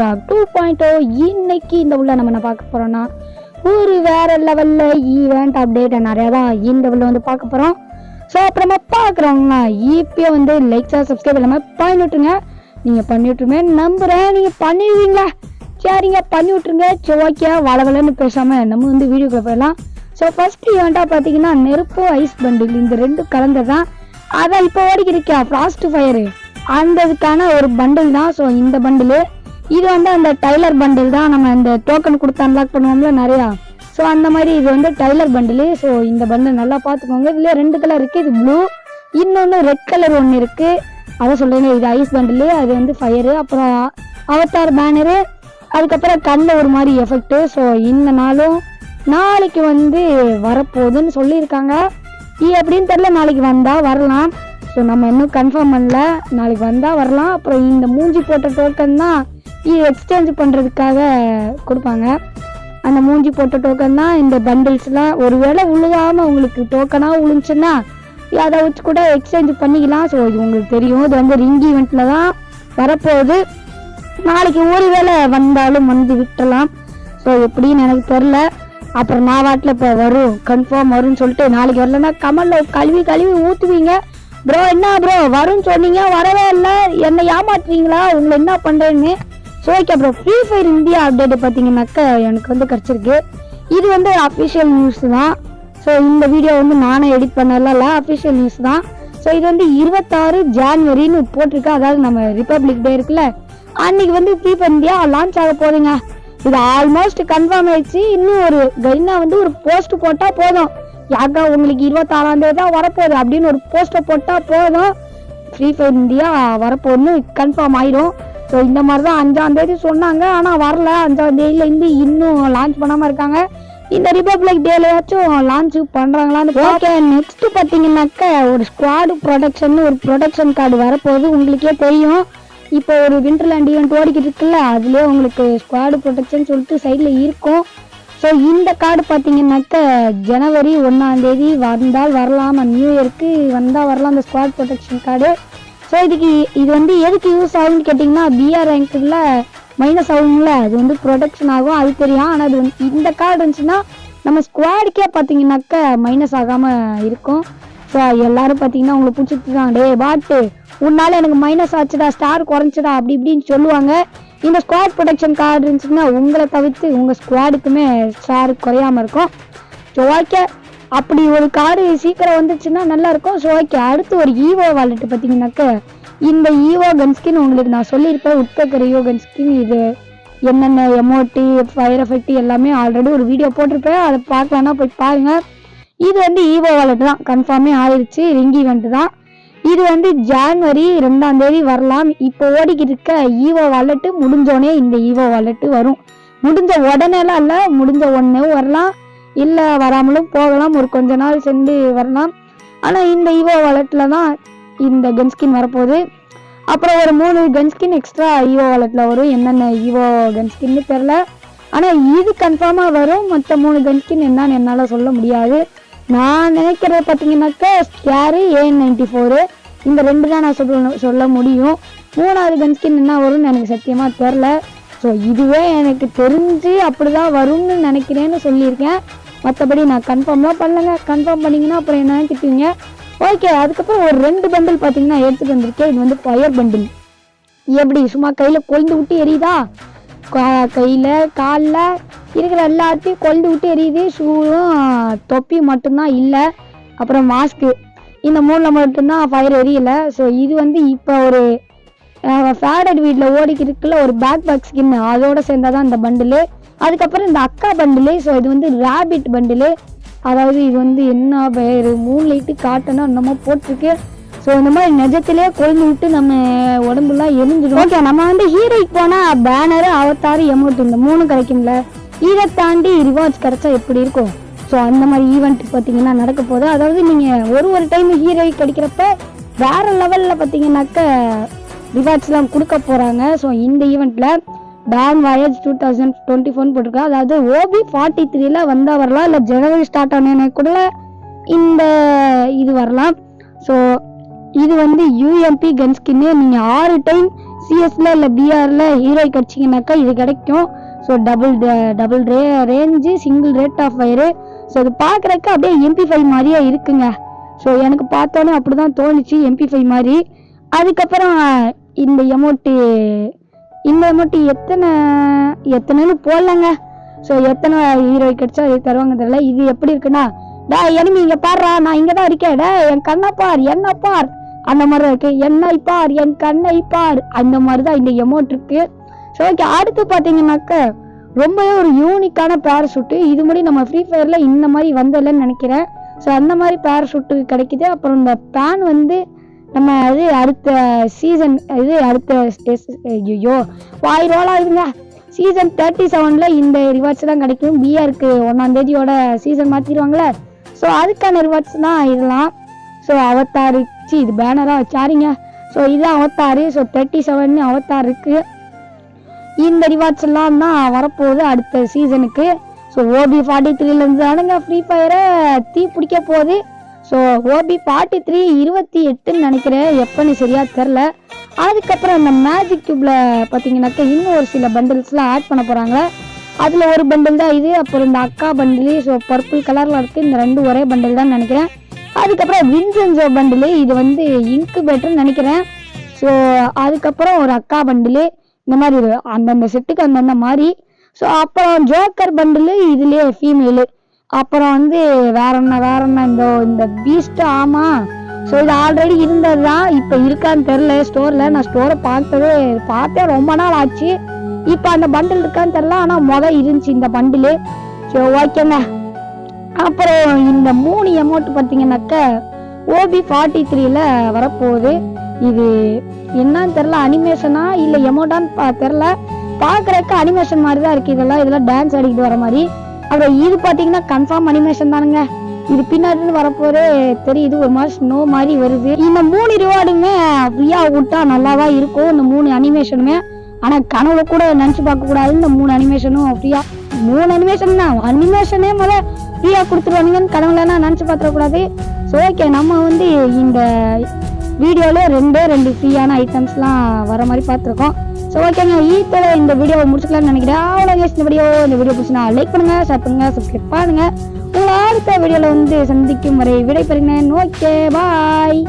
Rock 2.0 இன்னைக்கு இந்த உள்ள நம்ம என்ன பார்க்க போறோம்னா ஒரு வேற லெவல்ல ஈவெண்ட் அப்டேட் நிறைய தான் இந்த உள்ள வந்து பார்க்க போறோம். ஸோ அப்புறமா பார்க்குறவங்கண்ணா இப்போ வந்து லைக் சப்ஸ்கிரைப் எல்லாமே பண்ணி விட்டுருங்க. நீங்கள் பண்ணி விட்டுருமே நம்புகிறேன், நீங்கள் பண்ணிடுவீங்களா? சரிங்க, பண்ணி விட்டுருங்க. சரி ஓகே, வளவலன்னு பேசாமல் நம்ம வந்து வீடியோக்குள்ள போயிடலாம். ஸோ ஃபர்ஸ்ட் ஈவெண்ட்டாக பார்த்தீங்கன்னா நெருப்பு ஐஸ் பண்டில், இந்த ரெண்டும் கலந்தது தான். அதான் இப்போ ஓடிக்கிருக்கா ஃப்ராஸ்ட் ஃபயரு, அந்த இதுக்கான ஒரு பண்டில் தான். ஸோ இந்த பண்டில் இது வந்து அந்த டைலர் பண்டில் தான். நம்ம இந்த டோக்கன் கொடுத்து அன்லாக் பண்ணுவோம்ல நிறையா, ஸோ அந்த மாதிரி இது வந்து டைலர் பண்டில். ஸோ இந்த பண்டில் நல்லா பார்த்துக்கோங்க. இதுல 2 கலர் இருக்குது, இது ப்ளூ, இன்னொன்று ரெட் கலர் ஒன்று இருக்குது. அதை சொல்லுங்க, இது ஐஸ் பண்டில், அது வந்து ஃபயரு, அப்புறம் அவதார் பேனரு, அதுக்கப்புறம் கண்ணில் ஒரு மாதிரி எஃபெக்ட்டு. ஸோ இந்த நாளும் நாளைக்கு வந்து வரப்போகுதுன்னு சொல்லியிருக்காங்க. இது எப்படின்னு தெரியல, நாளைக்கு வந்தால் வரலாம். ஸோ நம்ம இன்னும் கன்ஃபார்ம் பண்ணல, நாளைக்கு வந்தால் வரலாம். அப்புறம் இந்த மூஞ்சி போட்ட டோக்கன் தான் இது எக்ஸ்சேஞ்ச் பண்ணுறதுக்காக கொடுப்பாங்க. அந்த மூஞ்சி போட்ட டோக்கன் தான் இந்த பண்டில்ஸ்லாம். ஒருவேளை உழுகாமல் உங்களுக்கு டோக்கனாக விழுந்துச்சுன்னா அதை வச்சு கூட எக்ஸ்சேஞ்ச் பண்ணிக்கலாம். ஸோ இது உங்களுக்கு தெரியும், இது வந்து ரிங் ஈவெண்ட்டில் தான் வரப்போகுது. நாளைக்கு ஒரு வேளை வந்தாலும் வந்து விட்டுலாம். ஸோ எப்படின்னு எனக்கு தெரில. அப்புறம் நான் வாட்டில் இப்போ வரும், கன்ஃபார்ம் வரும்னு சொல்லிட்டு, நாளைக்கு வரலன்னா கமலில் கழுவி ஊற்றுவீங்க. ப்ரோ என்ன ப்ரோ வரும்னு சொன்னீங்க, வரவே இல்லை, என்னை ஏமாற்றுறீங்களா, உங்களை என்ன பண்ணுறேன்னு. So okay bro, free fire India update பார்த்தீங்கன்னாக்கா எனக்கு வந்து கிடச்சிருக்கு. இது வந்து அஃபிஷியல் நியூஸ் தான். ஸோ இந்த வீடியோ வந்து நானே எடிட் பண்ணல, அஃபிஷியல் நியூஸ் தான். ஸோ இது வந்து 26 ஜான்வரின்னு போட்டிருக்கு. அதாவது நம்ம ரிப்பப்ளிக் டே இருக்குல்ல, அன்னைக்கு வந்து ஃப்ரீ ஃபயர் இந்தியா லான்ச் ஆக போகுதுங்க. இது ஆல்மோஸ்ட் கன்ஃபார்ம் ஆயிடுச்சு. இன்னும் ஒரு கைனா வந்து ஒரு போஸ்ட் போட்டால் போதும், யாக்கா உங்களுக்கு 26ஆம் தேதி தான் வரப்போகுது அப்படின்னு ஒரு போஸ்ட்டை போட்டால் போதும், ஃப்ரீ ஃபயர் இந்தியா வரப்போகுதுன்னு கன்ஃபார்ம் ஆயிடும். ஸோ இந்த மாதிரி தான் 5ஆம் தேதி சொன்னாங்க, ஆனால் வரல. 5ஆம் தேதியிலேருந்து இன்னும் லான்ச் பண்ணாமல் இருக்காங்க. இந்த ரிப்பப்ளிக் டேலையாச்சும் லான்ச் பண்ணுறாங்களான்னு. ஓகே, நெக்ஸ்ட் பார்த்தீங்கன்னாக்கா ஒரு ஸ்குவாடு ப்ரொடக்ஷன், ஒரு ப்ரொடக்ஷன் கார்டு வரப்போகுது. உங்களுக்கே தெரியும், இப்போ ஒரு விண்டர்லேண்ட் ஈவெண்ட் ஓடிக்கிட்டு இருக்குல்ல, அதுலேயே உங்களுக்கு ஸ்குவாடு ப்ரொடெக்ஷன் சொல்லிட்டு சைடில் இருக்கும். ஸோ இந்த கார்டு பார்த்தீங்கன்னாக்கா ஜனவரி 1ஆம் தேதி வந்தால் வரலாம், நியூ இயருக்கு வந்தால் வரலாம் அந்த ஸ்குவாட் ப்ரொடெக்ஷன் கார்டு. ஸோ இது வந்து எதுக்கு யூஸ் ஆகும்னு கேட்டிங்கன்னா, பிஆர் ரேங்க்கில் மைனஸ் ஆகும்ல, அது வந்து ப்ரொடெக்ஷன் ஆகும், அது தெரியும். ஆனால் அது வந்து இந்த கார்டு இருந்துச்சுன்னா நம்ம ஸ்குவாடுக்கே பார்த்தீங்கன்னாக்கா மைனஸ் ஆகாமல் இருக்கும். ஸோ எல்லாரும் பார்த்தீங்கன்னா உங்களுக்கு பிடிச்சிட்டு டே பாட்டு உன்னால எனக்கு மைனஸ் ஆச்சுடா, ஸ்டார் குறைச்சிடா, அப்படி இப்படின்னு சொல்லுவாங்க. இந்த ஸ்குவாட் ப்ரொடெக்ஷன் கார்டு இருந்துச்சுன்னா உங்களை தவிர்த்து உங்கள் ஸ்குவாடுக்குமே ஸ்டார் குறையாமல் இருக்கும். ஸோ ஓகே, அப்படி ஒரு கார்டு சீக்கிரம் வந்துச்சுன்னா நல்லா இருக்கும். ஸோ ஓகே, அடுத்து ஒரு ஈவோ வாலெட்டு பார்த்தீங்கன்னாக்கா இந்த ஈவோ கன்ஸ்கின் உங்களுக்கு நான் சொல்லியிருப்பேன், உட்பக்கர் ஈவோ கன்ஸ்கின். இது என்னென்ன எமோட்டி, ஃபயர் எஃபெக்ட் எல்லாமே ஆல்ரெடி ஒரு வீடியோ போட்டிருப்பேன், அதை பார்க்கலான்னா போய் பாருங்கள். இது வந்து ஈவோ வாலெட் தான், கன்ஃபார்மே ஆயிடுச்சு, ரிங் ஈவெண்ட் தான். இது வந்து ஜான்வரி 2ஆம் தேதி வரலாம். இப்போ ஓடிக்கிட்டு இருக்க ஈவோ வாலெட்டு முடிஞ்சோடனே இந்த ஈவோ வாலெட்டு வரும். முடிஞ்ச உடனேலாம் இல்லை, முடிஞ்ச உடனே வரலாம், இல்லை வராமலும் போகலாம், ஒரு கொஞ்ச நாள் சென்று வரலாம். ஆனால் இந்த ஈவோ வாலெட்டில் தான் இந்த கன்ஸ்கின் வரப்போகுது. அப்புறம் ஒரு 3 கன்ஸ்கின் எக்ஸ்ட்ரா ஈவோ வாலெட்டில் வரும். என்னென்ன ஈவோ கன்ஸ்கின்னு தெரில, ஆனால் இது கன்ஃபார்மாக வரும். மற்ற 3 கன்ஸ்கின் என்னன்னு என்னால் சொல்ல முடியாது. நான் நினைக்கிறது பார்த்தீங்கன்னாக்கா ஸ்கேரு, AN94, இந்த 2 தான் நான் சொல்ல முடியும். 3வது கன்ஸ்கின் என்ன வரும்னு எனக்கு சத்தியமாக தெரில. ஸோ இதுவே எனக்கு தெரிஞ்சு அப்படி தான் வரும்னு நினைக்கிறேன்னு சொல்லியிருக்கேன். மற்றபடி நான் கன்ஃபார்ம்லாம் பண்ணலங்க. கன்ஃபார்ம் பண்ணிங்கன்னா அப்புறம் என்ன திட்டுவீங்க. ஓகே, அதுக்கப்புறம் ஒரு 2 பண்டில் பார்த்தீங்கன்னா எடுத்துகிட்டு வந்திருக்கேன். இது வந்து ஃபயர் பண்டில். எப்படி சும்மா கையில் கொழுந்து விட்டு எரியுதா, கையில் காலில் இருக்கிற எல்லாத்தையும் கொழுந்து விட்டு எரியுது. ஷூவும் தொப்பி மட்டும்தான் இல்லை, அப்புறம் மாஸ்க்கு, இந்த 3ல மட்டும்தான் ஃபயர் எரியல. ஸோ இது வந்து இப்போ ஒரு ஃபேடட் வீட்டில் ஓடிக்கிட்டு இருக்குல்ல ஒரு பேக் ஸ்கின், அதோட சேர்ந்தாதான் இந்த பண்டிலு. அதுக்கப்புறம் இந்த அக்கா பண்டிலு. ஸோ இது வந்து ரேபிட் பண்டிலு, அதாவது இது வந்து என்ன பேர், 3 லைட்டு காட்டணும் என்னமோ போட்டிருக்கு. ஸோ இந்த மாதிரி நிஜத்திலே கொழுந்து விட்டு நம்ம உடம்புலாம் எரிஞ்சிடும். ஓகே, நம்ம வந்து ஹீரோய்க்கு போனால் பேனரு, அவதார், எமோட் இந்த 3 கிடைக்கும்ல, இதை தாண்டி ரிவார்ட்ஸ் கிடைச்சா எப்படி இருக்கும். ஸோ அந்த மாதிரி ஈவெண்ட் பார்த்தீங்கன்னா நடக்க போகுது. அதாவது நீங்கள் ஒரு டைம் ஹீரோய்க்கு கிடைக்கிறப்ப வேறு லெவலில் பார்த்தீங்கன்னாக்க ரிவார்ட்ஸ்லாம் கொடுக்க போகிறாங்க. ஸோ இந்த ஈவெண்ட்டில் டான் வாயேஜ் 2024 போட்டிருக்கா. அதாவது OB43ல வந்தால் வரலாம், இல்லை ஜனவரி ஸ்டார்ட் ஆன கூட இந்த இது வரலாம். ஸோ இது வந்து UMP கன்ஸ்கின்னு நீங்கள் 6 டைம் சிஎஸ்ல இல்லை பிஆர்ல ஹீரோய்க்கு அடிச்சிங்கனாக்கா இது கிடைக்கும். So double range, single rate of fire. So அது பார்க்குறக்கு அப்படியே MP5 மாதிரியே இருக்குங்க. ஸோ எனக்கு பார்த்தோன்னே அப்படி தான் தோணுச்சு, MP5 மாதிரி. அதுக்கப்புறம் இந்த எமௌண்ட்டு எத்தனைன்னு போடலங்க. ஸோ எத்தனை ஹீரோய்க்கு அடிச்சா அது தருவாங்க தெரியல. இது எப்படி இருக்குன்னா, டா எனிமி இங்கே பாடுறா, நான் இங்கே தான் இருக்கேன், டே என் கண்ணை பார், என்ன பார், அந்த மாதிரி தான் இருக்கு. என்னை பார், என் கண்ணை பார், அந்த மாதிரி தான் இந்த எமௌண்ட் இருக்கு. ஸோ ஓகே, அடுத்து பார்த்தீங்கன்னாக்க ரொம்பவே ஒரு யூனிக்கான பேராஷூட்டு. இது முன்னாடி நம்ம ஃப்ரீ ஃபயரில் இந்த மாதிரி வந்ததில்லன்னு நினைக்கிறேன். ஸோ அந்த மாதிரி பேராஷூட்டு கிடைக்குது. அப்புறம் இந்த பேன் வந்து நம்ம அது அடுத்த சீசன், இது அடுத்த ஐயோ வாய் ரோல் ஆகுதுங்க, சீசன் 37ல் இந்த ரிவார்ட்ஸ் தான் கிடைக்கும். பிஆருக்கு 1ஆம் தேதியோட சீசன் மாற்றிடுவாங்களே, ஸோ அதுக்கான ரிவார்ட்ஸ் தான் இதெல்லாம். ஸோ அவத்தார் இது பேனராக வச்சாரிங்க. ஸோ இதுதான் அவத்தார். ஸோ 37 அவத்தார் இருக்குது. இந்த ரிவார்ட்ஸ் எல்லாம் தான் வரப்போகுது அடுத்த சீசனுக்கு. ஸோ OB43லேருந்து தானுங்க ஃப்ரீ ஃபயரை தீ பிடிக்க போகுது. ஸோ OB43 28ன்னு நினைக்கிறேன், எப்போன்னு சரியாக தெரில. அதுக்கப்புறம் இந்த மேஜிக் கியூப்ல பார்த்தீங்கன்னாக்கா இன்னும் ஒரு சில பண்டில்ஸ்லாம் ஆட் பண்ண போகிறாங்க. அதில் ஒரு பண்டில் தான் இது. அப்புறம் இந்த அக்கா பண்டில், ஸோ பர்பிள் கலரில் இருக்குது. இந்த ரெண்டு ஒரே பண்டில் தான் நினைக்கிறேன். அதுக்கப்புறம் வின்சென்சோ பண்டில், இது வந்து இன்குபேட்டர்னு நினைக்கிறேன். ஸோ அதுக்கப்புறம் ஒரு அக்கா பண்டில், இந்த மாதிரி அந்தந்த செட்டுக்கு அந்தந்த மாதிரி. ஸோ அப்புறம் ஜோக்கர் பண்டில், இதுலேயே ஃபீமேலு. அப்புறம் வந்து வேற என்ன இந்த பீஸ்ட். ஆமாம், ஸோ இது ஆல்ரெடி இருந்தது தான், இப்போ இருக்கான்னு தெரில ஸ்டோரில். நான் ஸ்டோரை பார்த்தேன் ரொம்ப நாள் ஆச்சு. இப்போ அந்த பண்டில் இருக்கான்னு தெரில, ஆனால் இருந்துச்சு இந்த பண்டிலு. ஸோ ஓகேங்க. அப்புறம் இந்த 3 எமௌண்ட் பார்த்தீங்கன்னாக்க OB43ல் வரப்போகுது. இது என்னன்னு தெரில, அனிமேஷனா இல்லை எமௌண்டான்னு தெரில. பார்க்குறக்கு அனிமேஷன் மாதிரி தான் இருக்குது. இதெல்லாம் டான்ஸ் ஆடிக்கிட்டு வர மாதிரி. அப்புறம் இது பார்த்தீங்கன்னா கன்ஃபார்ம் அனிமேஷன் தானுங்க. இது பின்னாடி வரப்போது தெரியுது, ஒரு மாதிரி ஸ்னோ மாதிரி வருது. இந்த 3 ரிவார்டுமே ஃப்ரீயாக விட்டா நல்லா தான் இருக்கும், இந்த 3 அனிமேஷனுமே. ஆனால் கனவுல கூட நினச்சி பார்க்கக்கூடாது இந்த 3 அனிமேஷனும் ஃப்ரீயாக. 3 அனிமேஷன் தான், அனிமேஷனே ஃப்ரீயாக கொடுத்துருவானுங்கன்னு கனவுலன்னா நினச்சி பார்த்துடக்கூடாது. ஸோ ஓகே, நம்ம வந்து இந்த வீடியோவில் 2 ஃப்ரீயான ஐட்டம்ஸ்லாம் வர மாதிரி பார்த்துருக்கோம். ஸோ ஓகேங்க, ஈத்தோட இந்த வீடியோவை முடிச்சுக்கலாம்னு நினைக்கிறேன். அவ்வளோ இந்த வீடியோ பிடிச்சினா லைக் பண்ணுங்கள், ஷேர் பண்ணுங்கள், சப்ஸ்கிரைப் பண்ணுங்கள். உங்களை அடுத்த வீடியோவில் வந்து சந்திக்கும் வரை விடைபெறுகிறேன். ஓகே, பாய்.